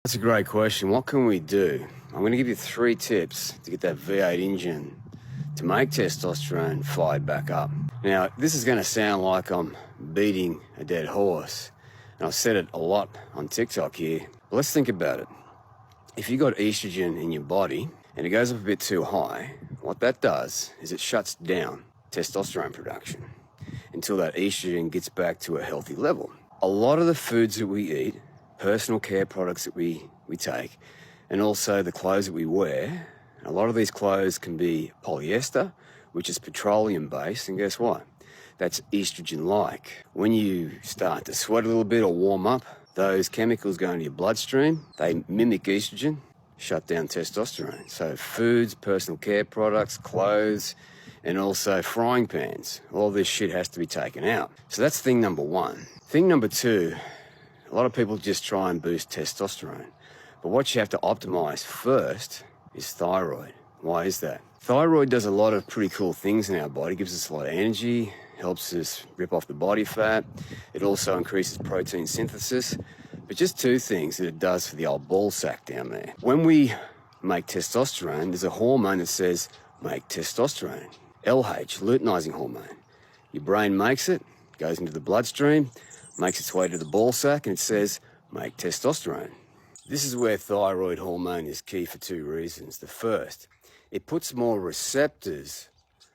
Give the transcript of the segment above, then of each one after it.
That's a great question. What can we do? I'm going to give you 3 tips to get that V8 engine to make testosterone fired back up. Now, this is going to sound like I'm beating a dead horse, and I've said it a lot on TikTok here. But let's think about it. If you've got estrogen in your body and it goes up a bit too high, what that does is it shuts down testosterone production until that estrogen gets back to a healthy level. A lot of the foods that we eat, personal care products that we take, and also the clothes that we wear, a lot of these clothes can be polyester, which is petroleum based, and guess what? That's estrogen-like. When you start to sweat a little bit or warm up, those chemicals go into your bloodstream, they mimic estrogen, shut down testosterone. So foods, personal care products, clothes, and also frying pans, all this shit has to be taken out. So that's thing number 1. Thing number 2, a lot of people just try and boost testosterone. But what you have to optimize first is thyroid. Why is that? Thyroid does a lot of pretty cool things in our body. It gives us a lot of energy, helps us rip off the body fat. It also increases protein synthesis. But just 2 things that it does for the old ball sack down there. When we make testosterone, there's a hormone that says, make testosterone. LH, luteinizing hormone. Your brain makes it, goes into the bloodstream, makes its way to the ball sack, and it says, make testosterone. This is where thyroid hormone is key for 2 reasons. The first, it puts more receptors,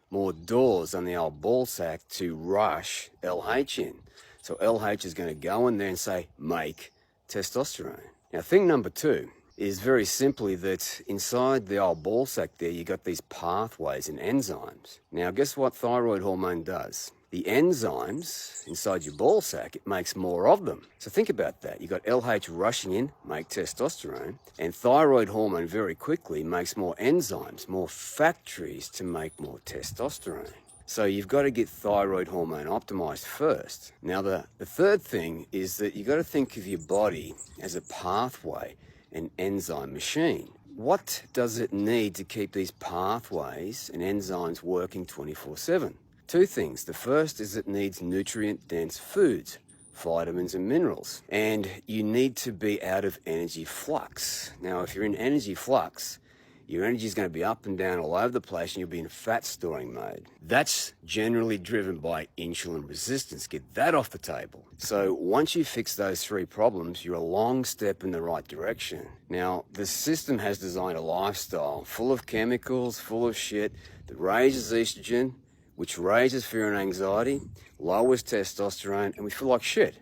more doors on the old ball sack to rush LH in. So LH is going to go in there and say, make testosterone. Now, thing number 2 is very simply that inside the old ball sack there, you got these pathways and enzymes. Now, guess what thyroid hormone does? The enzymes inside your ball sack, it makes more of them. So think about that. You got LH rushing in, make testosterone, and thyroid hormone very quickly makes more enzymes, more factories to make more testosterone. So you've got to get thyroid hormone optimized first. Now, the third thing is that you've got to think of your body as a pathway, an enzyme machine. What does it need to keep these pathways and enzymes working 24/7? 2 things. The first is it needs nutrient-dense foods, vitamins and minerals. And you need to be out of energy flux. Now, if you're in energy flux, your energy is going to be up and down all over the place and you'll be in fat storing mode. That's generally driven by insulin resistance. Get that off the table. So once you fix those 3 problems, you're a long step in the right direction. Now, the system has designed a lifestyle full of chemicals, full of shit that raises estrogen, which raises fear and anxiety, lowers testosterone, and we feel like shit.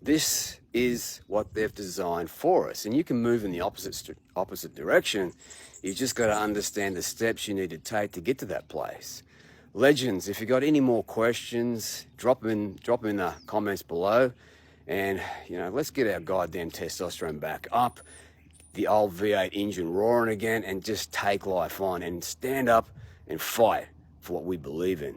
This is what they've designed for us. And you can move in the opposite direction. You've just got to understand the steps you need to take to get to that place. Legends, if you've got any more questions, drop them in the comments below. And, let's get our goddamn testosterone back up, the old V8 engine roaring again, and just take life on and stand up and fight for what we believe in.